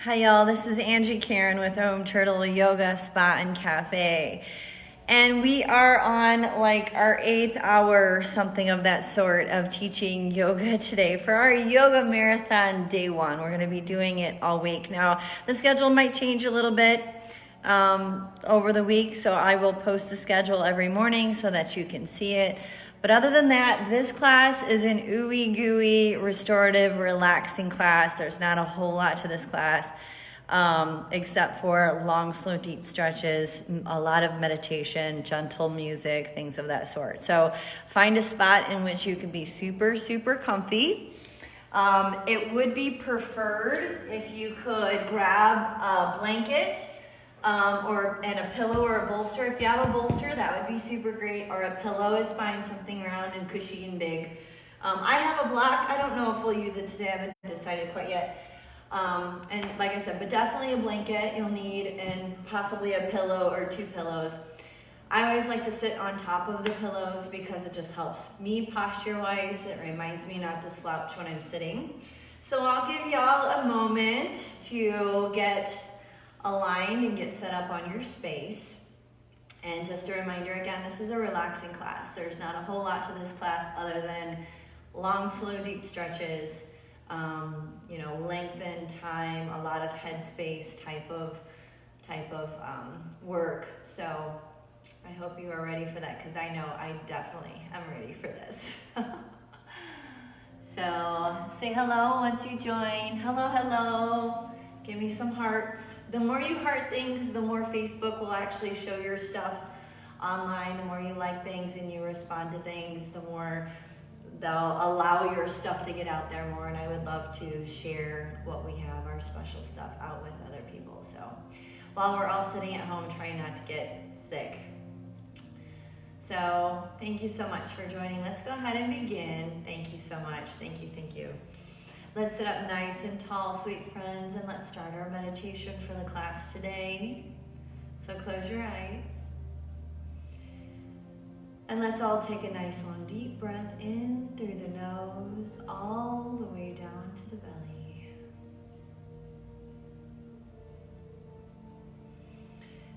Hi y'all, this is Angie Karen with OmTurtle Yoga Spa and Cafe. And we are on like our 8th hour or something of that sort of teaching yoga today for our yoga marathon day 1. We're going to be doing it all week. Now, the schedule might change a little bit over the week, so I will post the schedule every morning so that you can see it. But other than that, this class is an ooey gooey, restorative, relaxing class. There's not a whole lot to this class except for long, slow, deep stretches, a lot of meditation, gentle music, things of that sort. So find a spot in which you can be super, super comfy. It would be preferred if you could grab a blanket and a pillow or a bolster. If you have a bolster, that would be super great, or a pillow is fine, something round and cushy and big. I have a block. I don't know if we'll use it today. I haven't decided quite yet. And like I said, but definitely a blanket you'll need, and possibly a pillow or 2 pillows. I always like to sit on top of the pillows because it just helps me posture-wise. It reminds me not to slouch when I'm sitting. So I'll give y'all a moment to get aligned and get set up on your space. And just a reminder again, this is a relaxing class. There's not a whole lot to this class other than long, slow, deep stretches, lengthen time, a lot of headspace type of work. So I hope you are ready for that, because I know I definitely am ready for this. So say hello once you join. Hello, hello. Give me some hearts. The more you heart things, the more Facebook will actually show your stuff online. The more you like things and you respond to things, the more they'll allow your stuff to get out there more. And I would love to share what we have, our special stuff, out with other people. So while we're all sitting at home trying not to get sick. So thank you so much for joining. Let's go ahead and begin. Thank you so much. Thank you, thank you. Let's sit up nice and tall, sweet friends, and let's start our meditation for the class today. So close your eyes. And let's all take a nice long deep breath in through the nose, all the way down to the belly.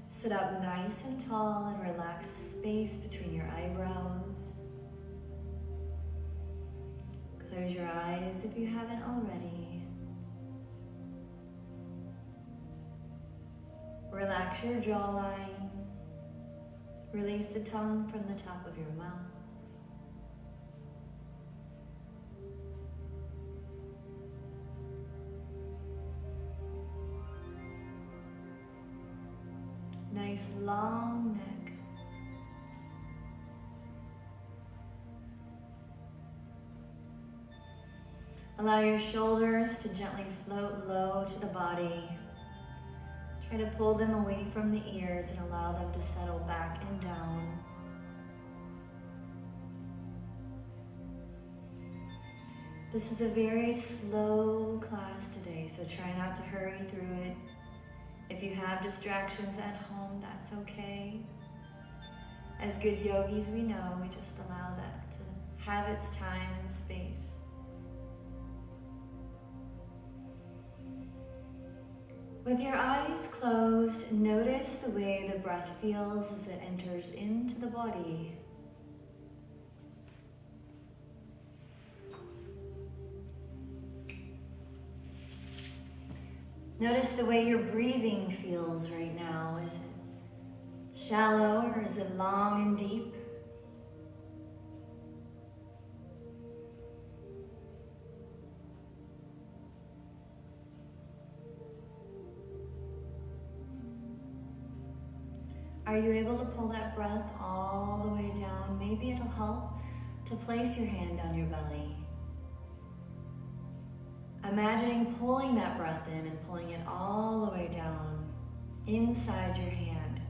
Sit up nice and tall and relax the space between your eyebrows. Close your eyes if you haven't already. Relax your jawline. Release the tongue from the top of your mouth. Nice long neck. Allow your shoulders to gently float low to the body. Try to pull them away from the ears and allow them to settle back and down. This is a very slow class today, so try not to hurry through it. If you have distractions at home, that's okay. As good yogis, we know we just allow that to have its time and space. With your eyes closed, notice the way the breath feels as it enters into the body. Notice the way your breathing feels right now. Is it shallow or is it long and deep? Are you able to pull that breath all the way down? Maybe it'll help to place your hand on your belly. Imagining pulling that breath in and pulling it all the way down inside your hand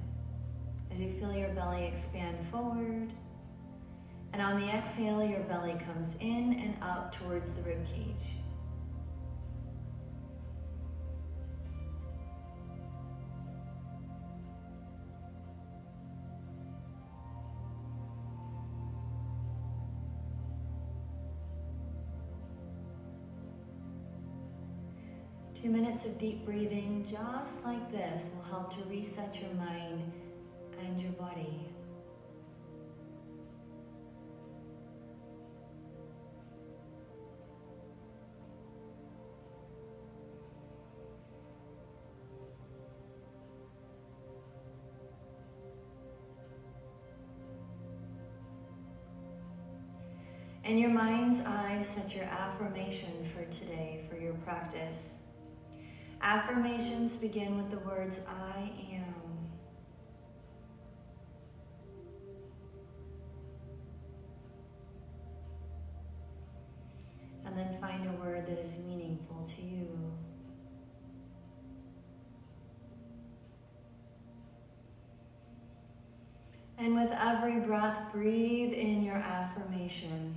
as you feel your belly expand forward. And on the exhale, your belly comes in and up towards the rib cage. 2 minutes of deep breathing, just like this, will help to reset your mind and your body. In your mind's eye, set your affirmation for today, for your practice. Affirmations begin with the words, I am. And then find a word that is meaningful to you. And with every breath, breathe in your affirmation.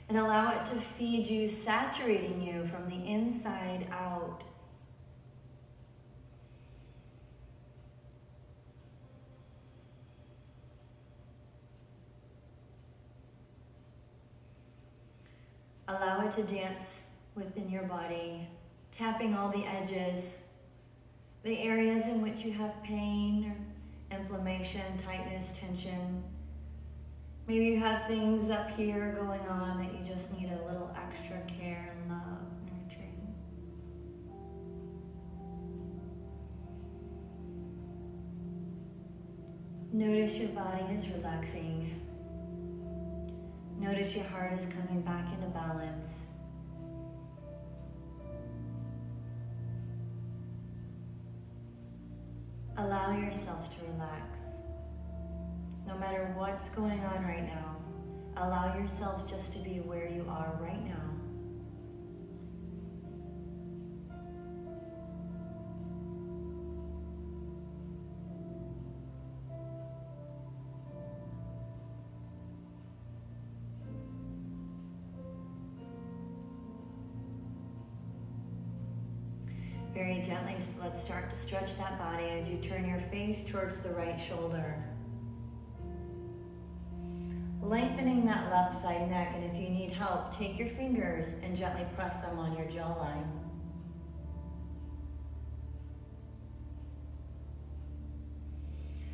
And allow it to feed you, saturating you from the inside out. Allow it to dance within your body, tapping all the edges, the areas in which you have pain or inflammation, tightness, tension. Maybe you have things up here going on that you just need a little extra care and love, nurturing. Notice your body is relaxing. Notice your heart is coming back into balance. Allow yourself to relax. No matter what's going on right now, allow yourself just to be where you are right now. Very gently, let's start to stretch that body as you turn your face towards the right shoulder. Lengthening that left side neck, and if you need help, take your fingers and gently press them on your jawline.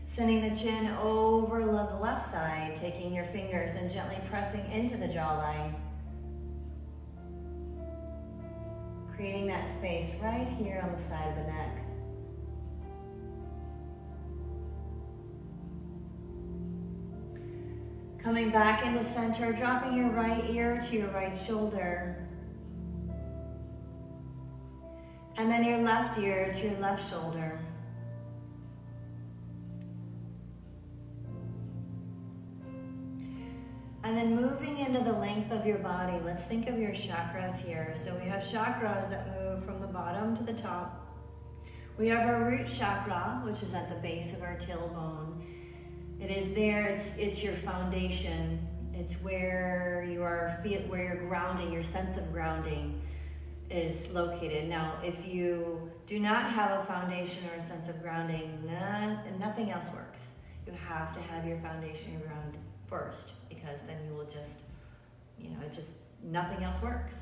Sending the chin over the left side, taking your fingers and gently pressing into the jawline. Creating that space right here on the side of the neck. Coming back into center, dropping your right ear to your right shoulder. And then your left ear to your left shoulder. And then moving into the length of your body, let's think of your chakras here. So we have chakras that move from the bottom to the top. We have our root chakra, which is at the base of our tailbone. It is there, it's your foundation. It's where you are, where you're grounding, your sense of grounding is located. Now, if you do not have a foundation or a sense of grounding, nothing else works. You have to have your foundation and ground first, because then you will just, nothing else works.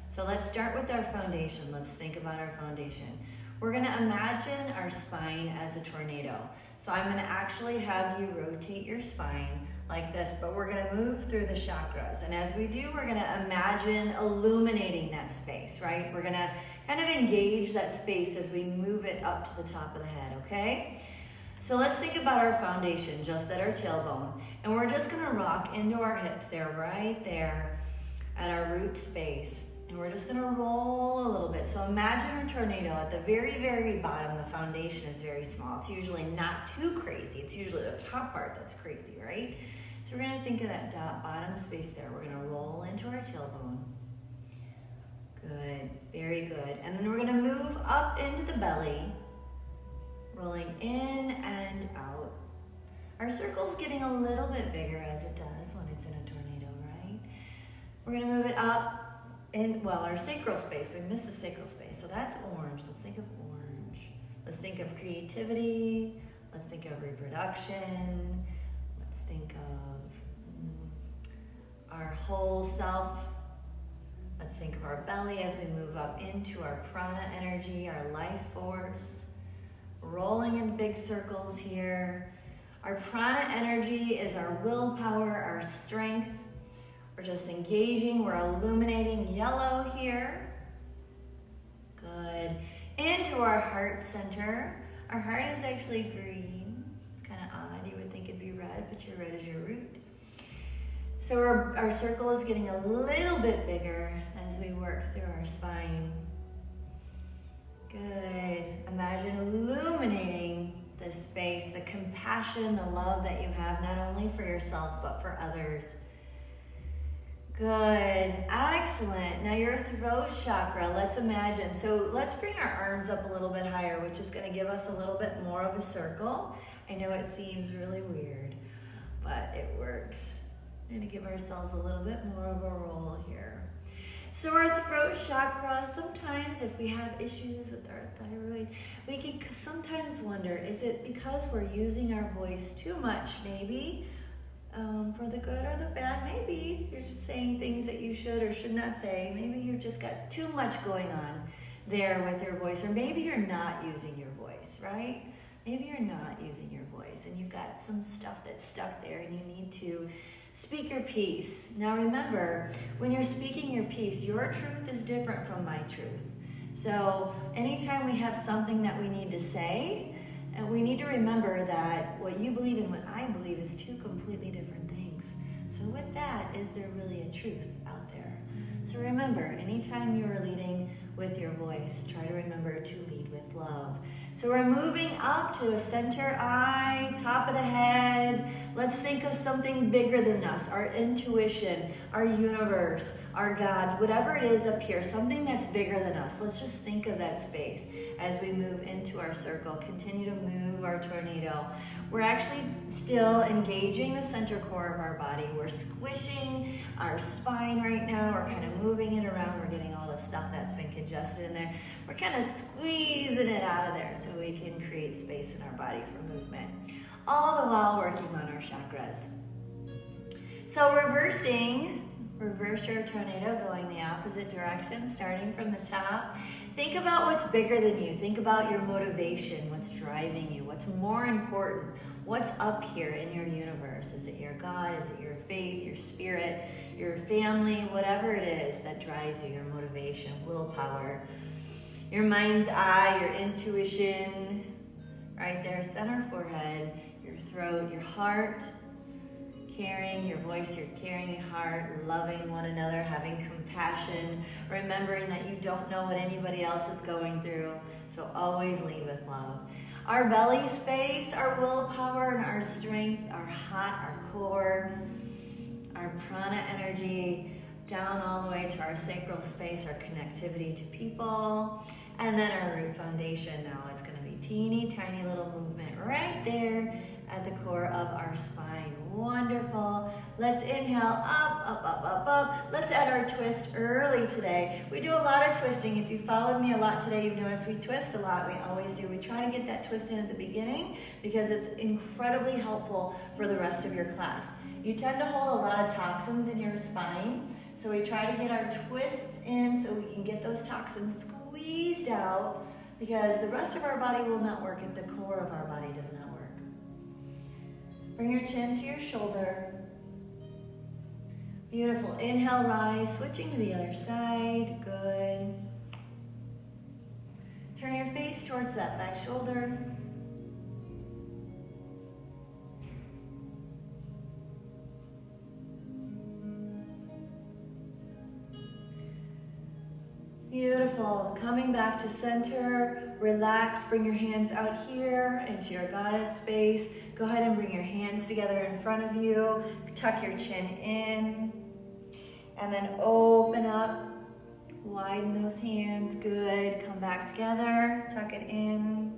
So let's start with our foundation. Let's think about our foundation. We're gonna imagine our spine as a tornado. So I'm gonna actually have you rotate your spine like this, but we're gonna move through the chakras. And as we do, we're gonna imagine illuminating that space, right? We're gonna kind of engage that space as we move it up to the top of the head, okay? So let's think about our foundation, just at our tailbone. And we're just gonna rock into our hips there, right there at our root space. And we're just gonna roll a little bit. So imagine a tornado. At the very, very bottom, the foundation is very small. It's usually not too crazy. It's usually the top part that's crazy, right? So we're gonna think of that bottom space there. We're gonna roll into our tailbone. Good, very good. And then we're gonna move up into the belly, rolling in and out. Our circle's getting a little bit bigger as it does when it's in a tornado, right? We're gonna move it up. Our sacral space, we missed the sacral space, so that's orange. Let's think of orange. Let's think of creativity. Let's think of reproduction. Let's think of our whole self, Let's think of our belly as we move up into our prana energy, our life force. Rolling in big circles here. Our prana energy is our willpower, our strength. We're just engaging, we're illuminating yellow here. Good. Into our heart center. Our heart is actually green. It's kind of odd. You would think it'd be red, but your red is your root. So our circle is getting a little bit bigger as we work through our spine. Good. Imagine illuminating the space, the compassion, the love that you have, not only for yourself, but for others. Good. Excellent. Now your throat chakra, let's imagine. So let's bring our arms up a little bit higher, which is going to give us a little bit more of a circle. I know it seems really weird, but it works. We're going to give ourselves a little bit more of a roll here. So our throat chakra, sometimes if we have issues with our thyroid, we can sometimes wonder, is it because we're using our voice too much, maybe? For the good or the bad, maybe you're just saying things that you should or should not say. Maybe you've just got too much going on there with your voice, or maybe you're not using your voice, right? Maybe you're not using your voice and you've got some stuff that's stuck there and you need to speak your piece. Now remember, when you're speaking your piece, your truth is different from my truth. So anytime we have something that we need to say, and we need to remember that what you believe and what I believe is two completely different things. So with that, is there really a truth out there? So remember, anytime you're leading with your voice, try to remember to lead with love. So we're moving up to a center eye, top of the head. Let's think of something bigger than us, our intuition, our universe, our gods, whatever it is up here, something that's bigger than us. Let's just think of that space as we move into our circle. Continue to move our tornado. We're actually still engaging the center core of our body. We're squishing our spine right now. We're kind of moving it around. We're getting all the stuff that's been congested in there. We're kind of squeezing it out of there so we can create space in our body for movement, all the while working on our chakras. So reverse your tornado, going the opposite direction, starting from the top. Think about what's bigger than you. Think about your motivation, what's driving you, what's more important, what's up here in your universe. Is it your God? Is it your faith, your spirit, your family, whatever it is that drives you, your motivation, willpower, your mind's eye, your intuition, right there, center forehead, your throat, your heart, caring, your voice, you're caring your heart, loving one another, having compassion, remembering that you don't know what anybody else is going through, so always lead with love. Our belly space, our willpower and our strength, our heart, our core, our prana energy, down all the way to our sacral space, our connectivity to people, and then our root foundation. Now it's going to be teeny tiny little movement right there at the core of our spine. Wonderful. Let's inhale, up, up, up, up, up. Let's add our twist early today. We do a lot of twisting. If you followed me a lot today, you've noticed we twist a lot. We always do. We try to get that twist in at the beginning because it's incredibly helpful for the rest of your class. You tend to hold a lot of toxins in your spine, so we try to get our twists in so we can get those toxins squeezed out, because the rest of our body will not work if the core of our body does not work. Bring your chin to your shoulder. Beautiful. Inhale, rise, switching to the other side. Good. Turn your face towards that back shoulder. Beautiful. Coming back to center, relax, bring your hands out here into your goddess space. Go ahead and bring your hands together in front of you. Tuck your chin in. And then open up. Widen those hands. Good. Come back together. Tuck it in.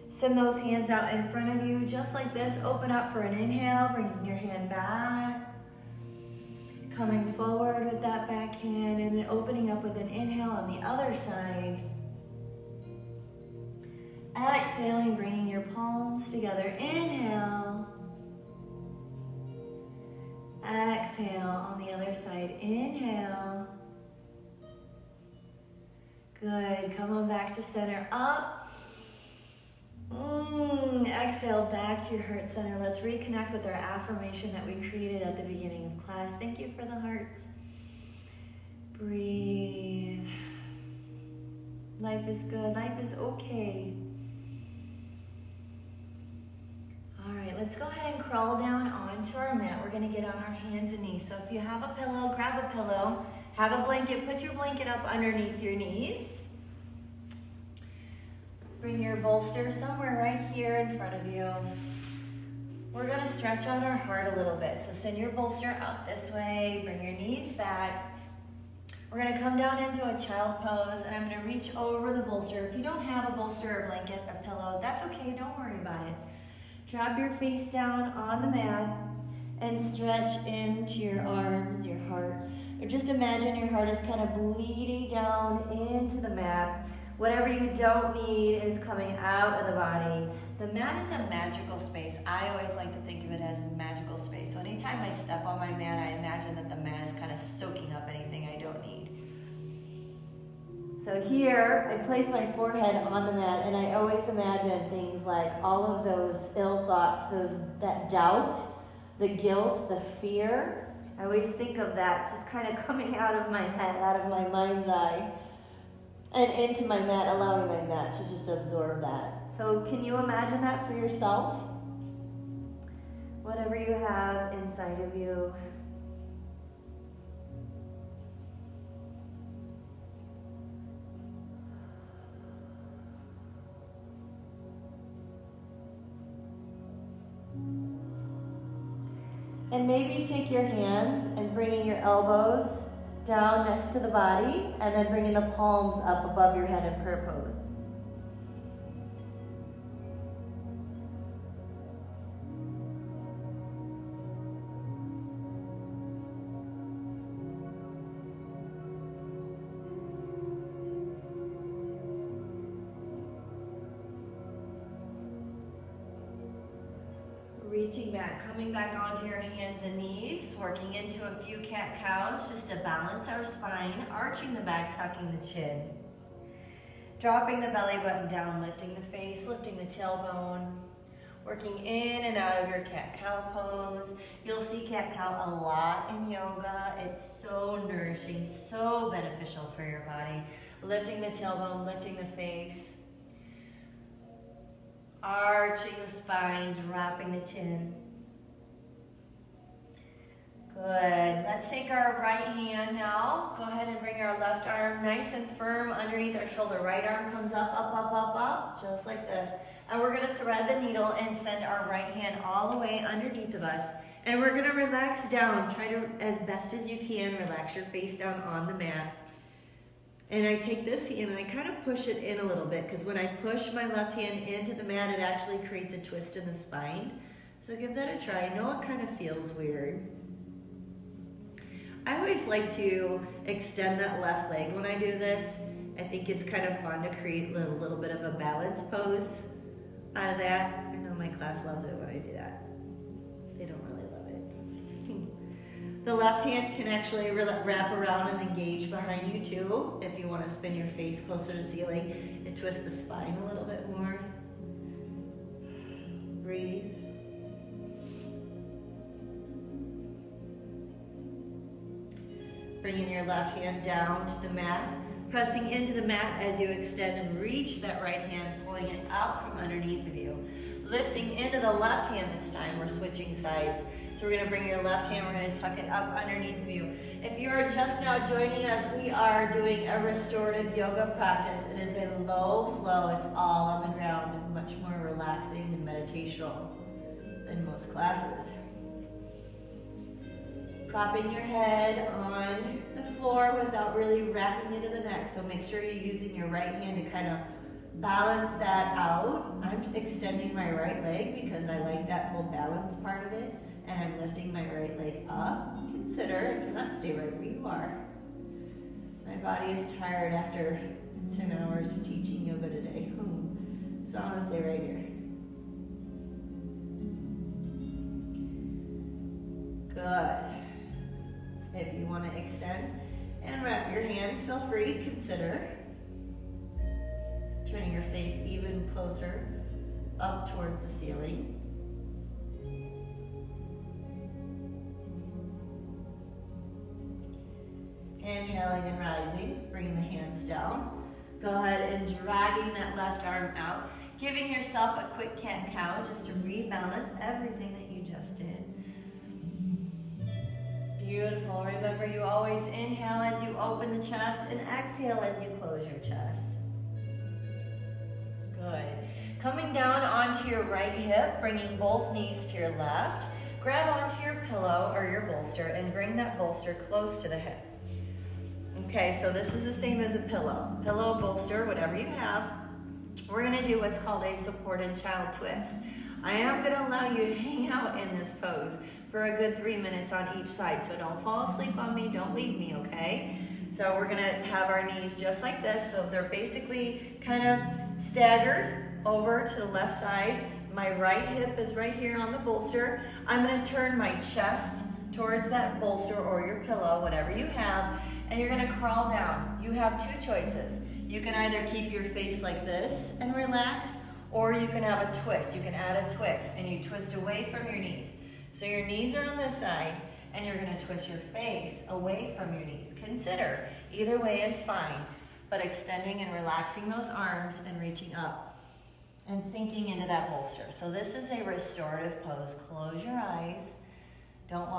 Send those hands out in front of you just like this. Open up for an inhale, bringing your hand back. Coming forward with that back hand and then opening up with an inhale on the other side. Exhaling, bringing your palms together. Inhale. Exhale on the other side. Inhale. Good. Come on back to center. Up. Exhale back to your heart center. Let's reconnect with our affirmation that we created at the beginning of class. Thank you for the hearts. Breathe. Life is good. Life is okay. All right, let's go ahead and crawl down onto our mat. We're going to get on our hands and knees. So if you have a pillow, grab a pillow. Have a blanket. Put your blanket up underneath your knees. Bring your bolster somewhere right here in front of you. We're going to stretch out our heart a little bit. So send your bolster out this way. Bring your knees back. We're going to come down into a child pose, and I'm going to reach over the bolster. If you don't have a bolster or blanket or pillow, that's okay. Don't worry about it. Drop your face down on the mat and stretch into your arms, your heart. Or just imagine your heart is kind of bleeding down into the mat. Whatever you don't need is coming out of the body. The mat is a magical space. I always like to think of it as a magical space. So anytime I step on my mat, I imagine that the mat is kind of soaking up anything I don't need. So here, I place my forehead on the mat, and I always imagine things like all of those ill thoughts, that doubt, the guilt, the fear. I always think of that just kind of coming out of my head, out of my mind's eye, and into my mat, allowing my mat to just absorb that. So can you imagine that for yourself? Whatever you have inside of you. And maybe take your hands and bringing your elbows down next to the body, and then bringing the palms up above your head in prayer pose. Reaching back, coming back onto your hands and knees, working into a few cat-cows just to balance our spine, arching the back, tucking the chin. Dropping the belly button down, lifting the face, lifting the tailbone, working in and out of your cat-cow pose. You'll see cat-cow a lot in yoga. It's so nourishing, so beneficial for your body. Lifting the tailbone, lifting the face. Arching the spine, dropping the chin. Good. Let's take our right hand now. Go ahead and bring our left arm nice and firm underneath our shoulder. Right arm comes up, up, up, up, up, just like this. And we're going to thread the needle and send our right hand all the way underneath of us. And we're going to relax down. Try to, as best as you can, relax your face down on the mat. And I take this hand and I kind of push it in a little bit, because when I push my left hand into the mat, it actually creates a twist in the spine. So give that a try. I know it kind of feels weird. I always like to extend that left leg when I do this. I think it's kind of fun to create a little bit of a balance pose out of that. I know my class loves it when I do that. They don't really love it. The left hand can actually wrap around and engage behind you too, if you want to spin your face closer to the ceiling and twist the spine a little bit more. Breathe. Bringing your left hand down to the mat, pressing into the mat as you extend and reach that right hand, pulling it out from underneath of you. Lifting into the left hand this time, we're switching sides. So we're gonna bring your left hand, we're gonna tuck it up underneath of you. If you are just now joining us, we are doing a restorative yoga practice. It is a low flow, it's all on the ground, and much more relaxing and meditational than most classes. Propping your head on the floor without really racking into the neck. So make sure you're using your right hand to kind of balance that out. I'm extending my right leg because I like that whole balance part of it. And I'm lifting my right leg up. Consider, if you're not, stay right where you are. My body is tired after 10 hours of teaching yoga today. So I'm gonna stay right here. Good. If you want to extend and wrap your hand, feel free, consider. turning your face even closer up towards the ceiling. Inhaling and rising, bringing the hands down. Go ahead and dragging that left arm out, giving yourself a quick cat-cow just to rebalance everything that you just did. Beautiful. Remember, you always inhale as you open the chest and exhale as you close your chest. Good. Coming down onto your right hip, bringing both knees to your left. Grab onto your pillow or your bolster and bring that bolster close to the hip. Okay, so this is the same as a pillow. Pillow, bolster, whatever you have. We're gonna do what's called a supported child twist. I am gonna allow you to hang out in this pose for a good 3 minutes on each side, so don't fall asleep on me, don't leave me, okay? So we're gonna have our knees just like this, so they're basically kind of staggered over to the left side. My right hip is right here on the bolster. I'm gonna turn my chest towards that bolster or your pillow, whatever you have, and you're gonna crawl down. You have two choices. You can either keep your face like this and relaxed, or you can have a twist. You can add a twist, and you twist away from your knees. So your knees are on this side, and you're gonna twist your face away from your knees. Consider, either way is fine, but extending and relaxing those arms and reaching up and sinking into that bolster. So this is a restorative pose. Close your eyes. Don't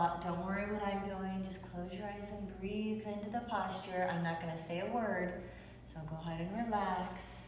worry what I'm doing. Just close your eyes and breathe into the posture. I'm not gonna say a word, so go ahead and relax.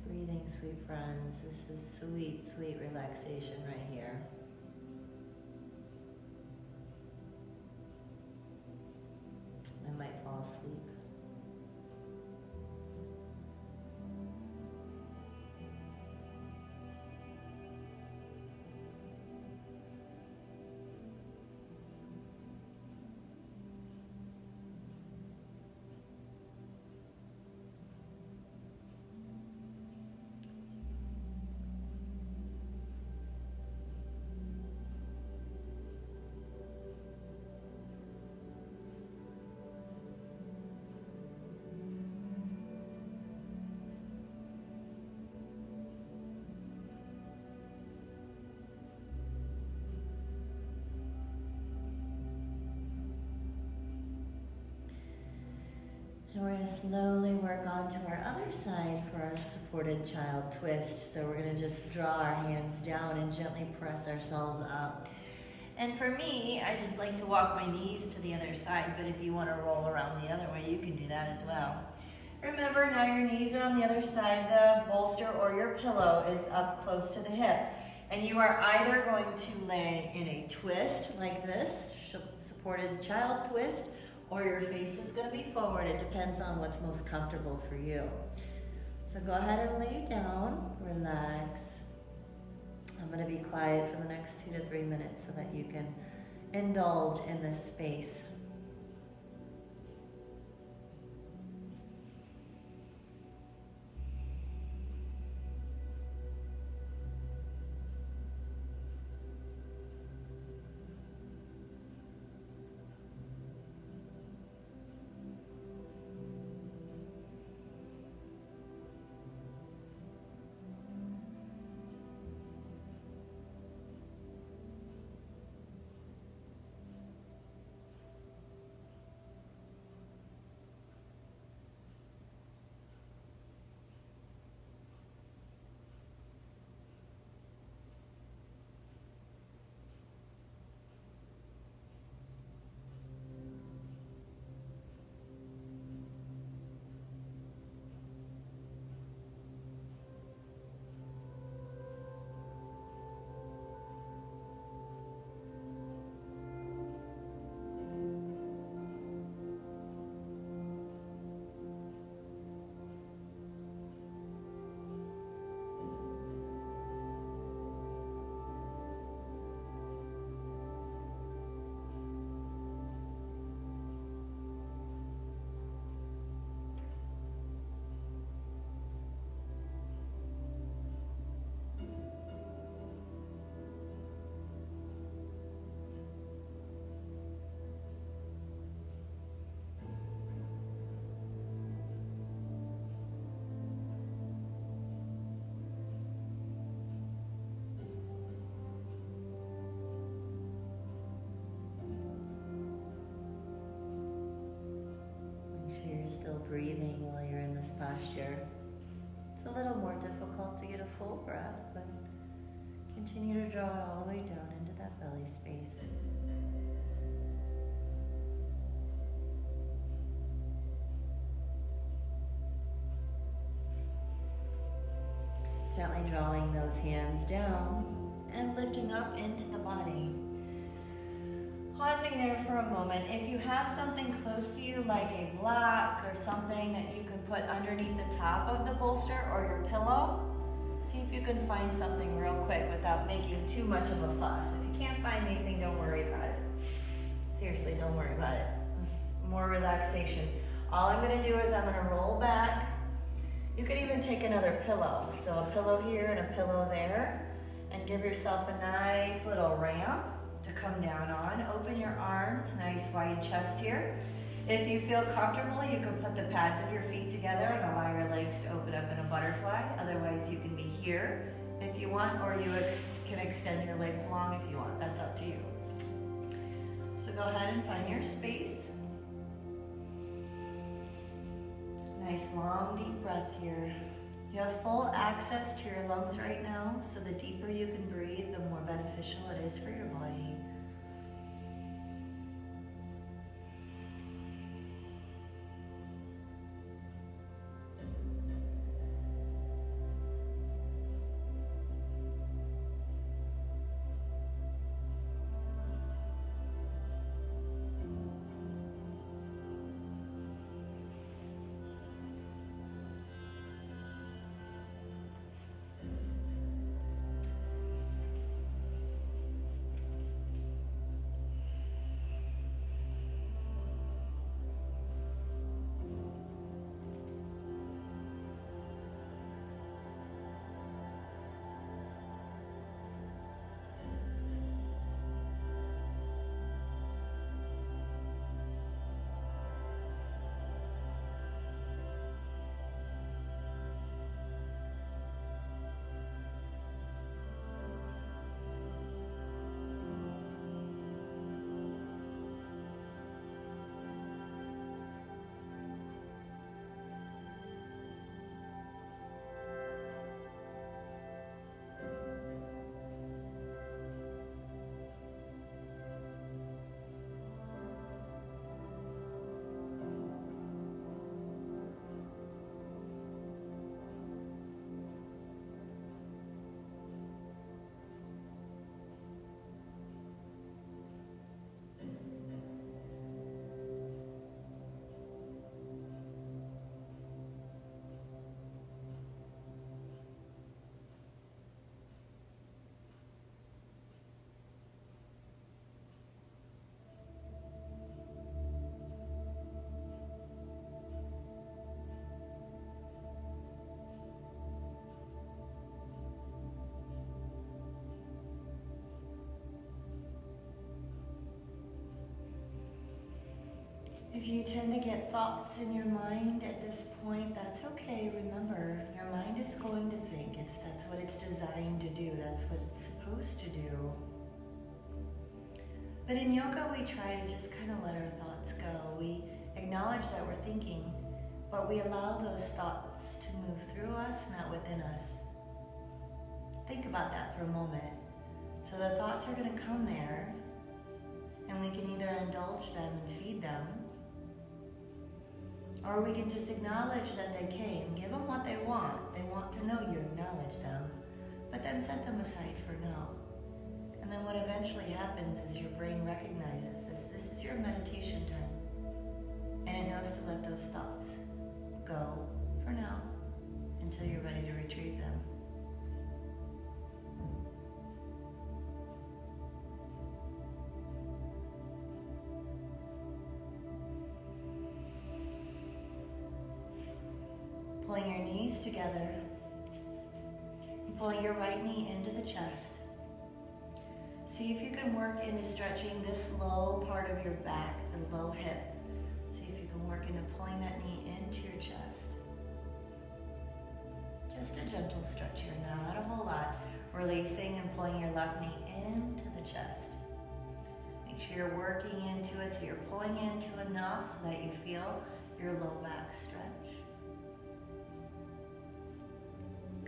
Breathing, sweet friends. This is sweet, sweet relaxation right here. I might fall asleep. And we're going to slowly work onto our other side for our supported child twist. So we're going to just draw our hands down and gently press ourselves up. And for me, I just like to walk my knees to the other side, but if you want to roll around the other way, you can do that as well. Remember, now your knees are on the other side, the bolster or your pillow is up close to the hip. And you are either going to lay in a twist like this, supported child twist, or your face is going to be forward. It depends on what's most comfortable for you. So go ahead and lay down, relax. I'm going to be quiet for the next 2 to 3 minutes so that you can indulge in this space. little more difficult to get a full breath, but continue to draw it all the way down into that belly space. Gently drawing those hands down and lifting up into the body. Pausing there for a moment. If you have something close to you, like a block or something that you can put underneath the top of the bolster or your pillow, see if you can find something real quick without making too much of a fuss. If you can't find anything, don't worry about it. Seriously, don't worry about it. It's more relaxation. All I'm gonna do is I'm gonna roll back. You could even take another pillow. So a pillow here and a pillow there, and give yourself a nice little ramp to come down on. Open your arms, nice wide chest here. If you feel comfortable, you can put the pads of your feet together and allow your legs to open up in a butterfly. Otherwise, you can be here if you want, or you can extend your legs long if you want. That's up to you. So go ahead and find your space. Nice long deep breath here. You have full access to your lungs right now, so the deeper you can breathe, the more beneficial it is for your body. If you tend to get thoughts in your mind at this point, that's okay. Remember, your mind is going to think. That's what it's designed to do. That's what it's supposed to do. But in yoga, we try to just kind of let our thoughts go. We acknowledge that we're thinking, but we allow those thoughts to move through us, not within us. Think about that for a moment. So the thoughts are going to come there, and we can either indulge them and feed them, or we can just acknowledge that they came, give them what they want. They want to know you acknowledge them, but then set them aside for now. And then what eventually happens is your brain recognizes this is your meditation time, and it knows to let those thoughts go for now until you're ready to retrieve them. Pulling your knees together, and pulling your right knee into the chest. See if you can work into stretching this low part of your back, the low hip. See if you can work into pulling that knee into your chest. Just a gentle stretch here, not a whole lot. Releasing and pulling your left knee into the chest. Make sure you're working into it, so you're pulling into enough so that you feel your low back stretch.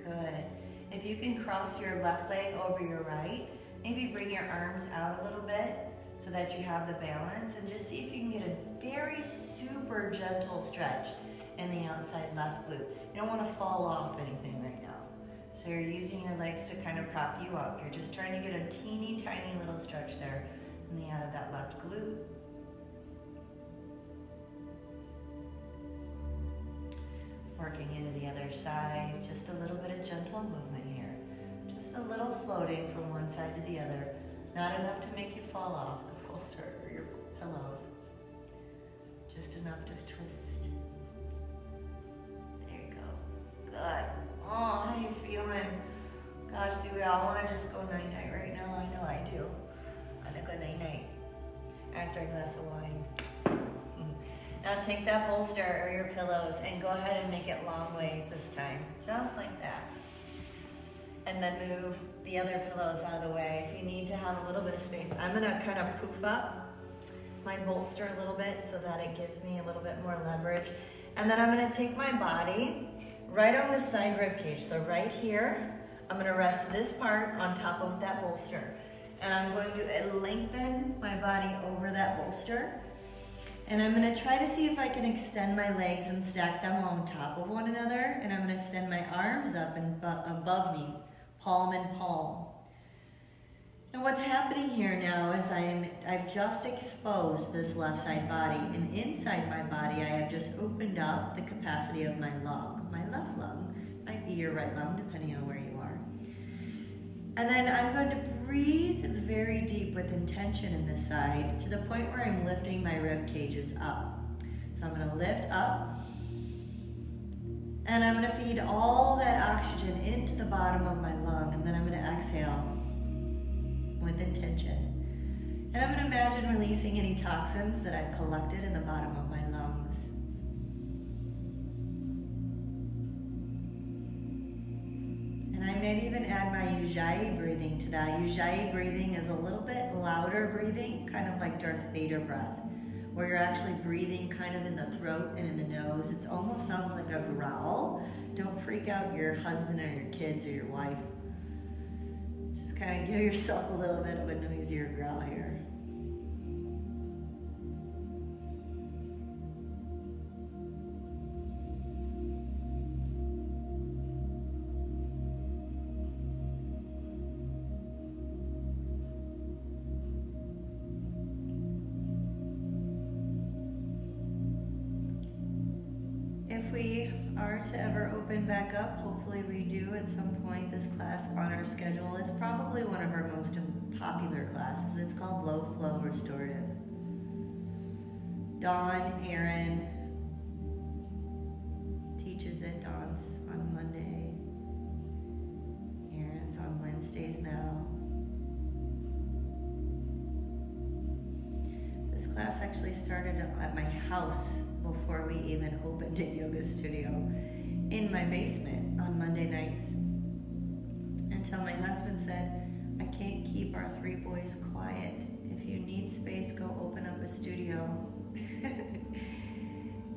Good. If you can cross your left leg over your right, maybe bring your arms out a little bit so that you have the balance, and just see if you can get a very super gentle stretch in the outside left glute. You don't want to fall off anything right now. So you're using your legs to kind of prop you up. You're just trying to get a teeny tiny little stretch there in the out of that left glute. Working into the other side, just a little bit of gentle movement here. Just a little floating from one side to the other. Not enough to make you fall off the bolster or your pillows. Just enough to twist. There you go. Good. Oh, how you feeling? Gosh, do we all want to just go night-night right now? I know I do. I'm gonna go night-night after a glass of wine. Now take that bolster or your pillows and go ahead and make it long ways this time. Just like that. And then move the other pillows out of the way. If you need to have a little bit of space, I'm gonna kind of poof up my bolster a little bit so that it gives me a little bit more leverage. And then I'm gonna take my body right on the side rib cage. So right here, I'm gonna rest this part on top of that bolster. And I'm going to lengthen my body over that bolster. And I'm gonna try to see if I can extend my legs and stack them on top of one another. And I'm gonna extend my arms up and above me, palm and palm. And what's happening here now is I've just exposed this left side body, and inside my body I have just opened up the capacity of my lung. My left lung might be your right lung, depending on where you are. And then I'm going to breathe very deep with intention in this side to the point where I'm lifting my rib cages up. So I'm going to lift up, and I'm going to feed all that oxygen into the bottom of my lung, and then I'm going to exhale with intention. And I'm going to imagine releasing any toxins that I've collected in the bottom of my lungs. And I might even add my Ujjayi breathing to that. Ujjayi breathing is a little bit louder breathing, kind of like Darth Vader breath, where you're actually breathing kind of in the throat and in the nose. It almost sounds like a growl. Don't freak out your husband or your kids or your wife. Just kind of give yourself a little bit of a noisier growl here. If we are to ever open back up, hopefully we do at some point, this class on our schedule is probably one of our most popular classes. It's called Flow Restorative. Dawn, Aaron teaches it. Dawn's on Monday. Aaron's on Wednesdays now. This class actually started at my house before we even opened a yoga studio in my basement on Monday nights, until my husband said, I can't keep our 3 boys quiet. If you need space, go open up a studio.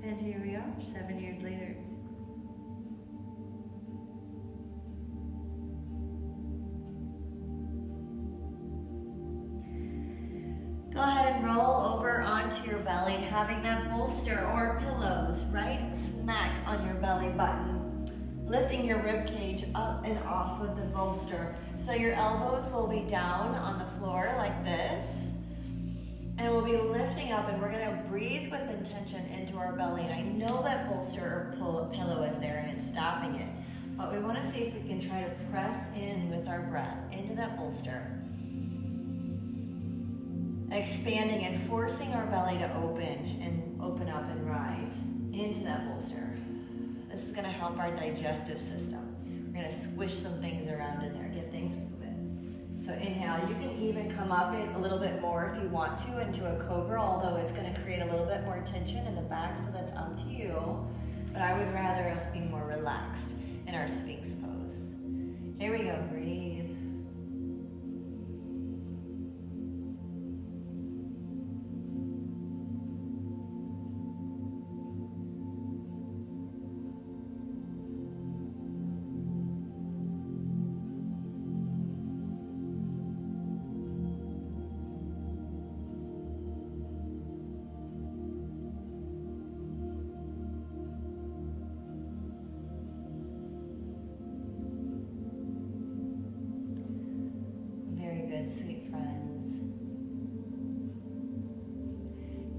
And here we are, 7 years later. Go ahead and roll over onto your belly, having that bolster or pillows right smack on your belly button. Lifting your rib cage up and off of the bolster. So your elbows will be down on the floor like this. And we'll be lifting up, and we're gonna breathe with intention into our belly. And I know that bolster or pillow is there and it's stopping it. But we wanna see if we can try to press in with our breath into that bolster. Expanding and forcing our belly to open up and rise into that bolster. This is gonna help our digestive system. We're gonna squish some things around in there, get things moving. So inhale, you can even come up a little bit more if you want to into a cobra, although it's gonna create a little bit more tension in the back, so that's up to you. But I would rather us be more relaxed in our Sphinx pose. Here we go, breathe. sweet friends.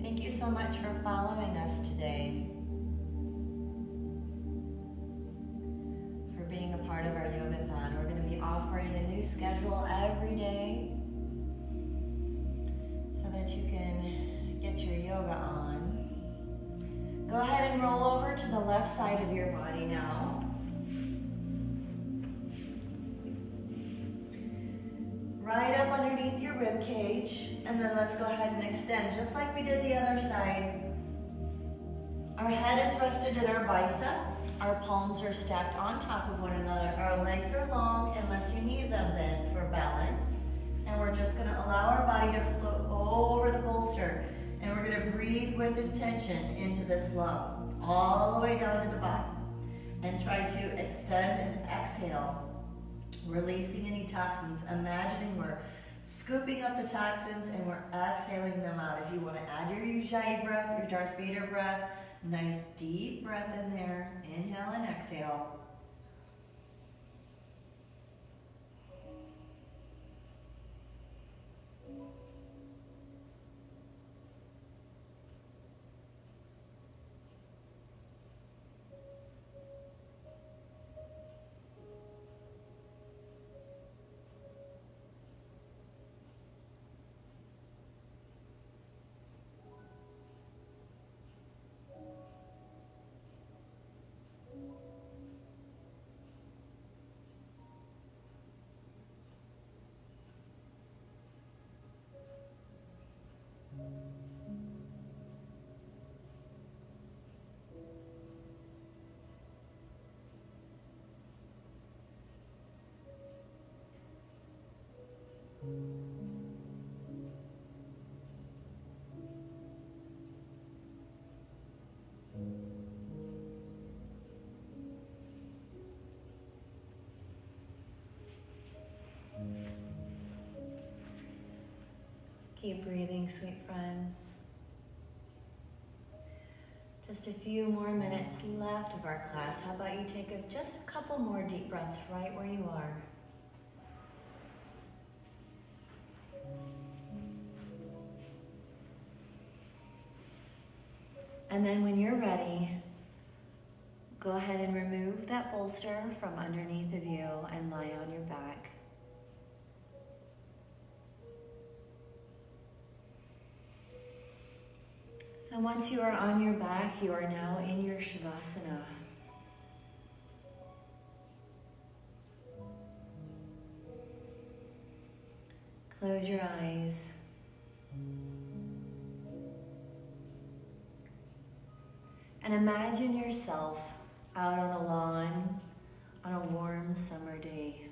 Thank you so much for following us today, for being a part of our yogathon. We're going to be offering a new schedule every day so that you can get your yoga on. Go ahead and roll over to the left side of your body now. Right up underneath your rib cage, and then let's go ahead and extend just like we did the other side. Our head is rested in our bicep. Our palms are stacked on top of one another. Our legs are long unless you need them bent for balance. And we're just going to allow our body to float over the bolster. And we're going to breathe with intention into this lung, all the way down to the bottom. And try to extend and exhale, releasing any toxins. Imagining we're scooping up the toxins and we're exhaling them out. If you want to add your Ujjayi breath, your Darth Vader breath, nice deep breath in there. Inhale and exhale. Keep breathing, sweet friends. Just a few more minutes left of our class. How about you take just a couple more deep breaths right where you are. And then when you're ready, go ahead and remove that bolster from underneath of you and lie on your back. And once you are on your back, you are now in your Shavasana. Close your eyes. And imagine yourself out on a lawn on a warm summer day.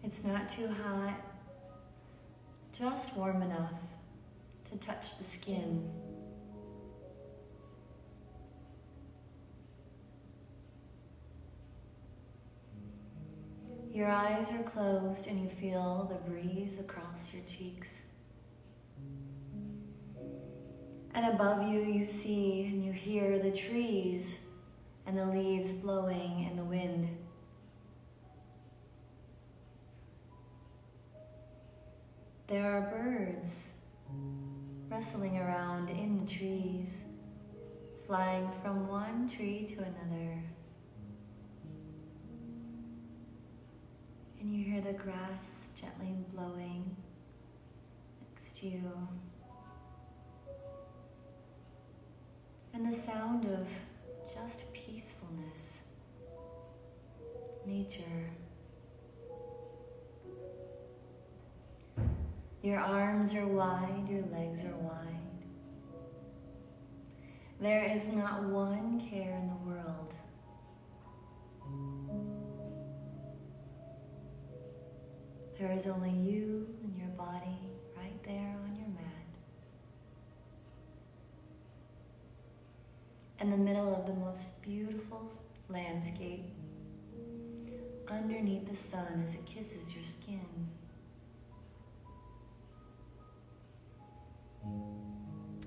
It's not too hot, just warm enough to touch the skin. Your eyes are closed and you feel the breeze across your cheeks. And above you, you see and you hear the trees and the leaves blowing in the wind. There are birds rustling around in the trees, flying from one tree to another. And you hear the grass gently blowing next to you. And the sound of just peacefulness, nature. Your arms are wide, your legs are wide. There is not one care in the world. There is only you and your body right there on your mat. In the middle of the most beautiful landscape, underneath the sun as it kisses your skin.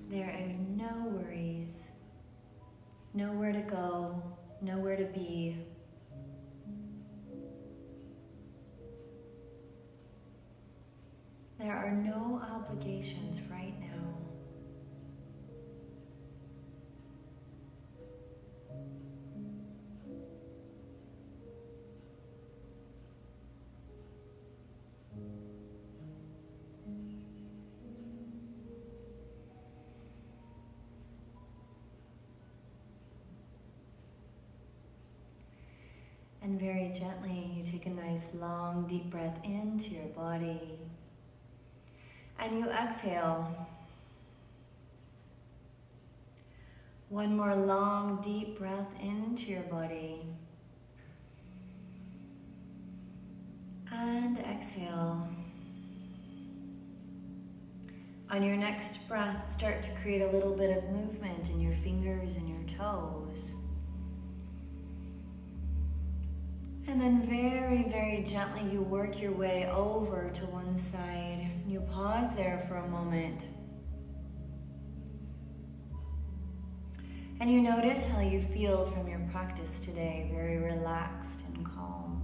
There are no worries, nowhere to go, nowhere to be. obligations right now. And very gently, you take a nice long deep breath into your body. And you exhale. One more long deep breath into your body. And exhale. On your next breath, start to create a little bit of movement in your fingers and your toes. And then very, very gently you work your way over to one side. You pause there for a moment. And you notice how you feel from your practice today, very relaxed and calm.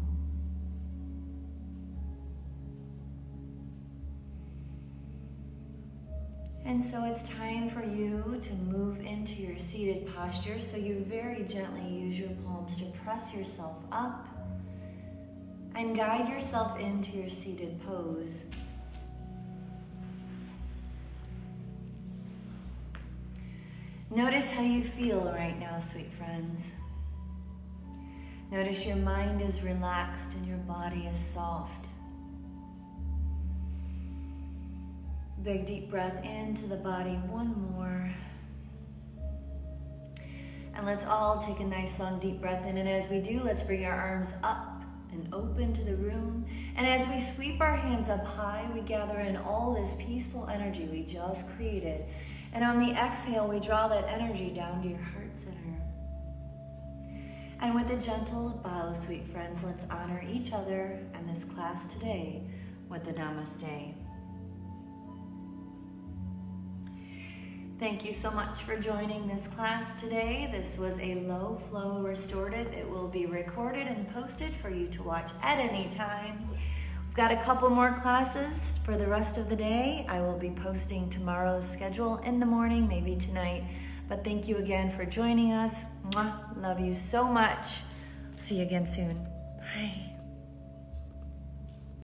And so it's time for you to move into your seated posture. So you very gently use your palms to press yourself up and guide yourself into your seated pose. Notice how you feel right now, sweet friends. Notice your mind is relaxed and your body is soft. Big deep breath into the body, one more. And let's all take a nice long deep breath in. And as we do, let's bring our arms up and open to the room. And as we sweep our hands up high, we gather in all this peaceful energy we just created. And on the exhale, we draw that energy down to your heart center. And with a gentle bow, sweet friends, let's honor each other and this class today with the Namaste. Thank you so much for joining this class today. This was a low flow restorative. It will be recorded and posted for you to watch at any time. We've got a couple more classes for the rest of the day. I will be posting tomorrow's schedule in the morning, maybe tonight. But thank you again for joining us. Mwah. Love you so much. See you again soon. Bye.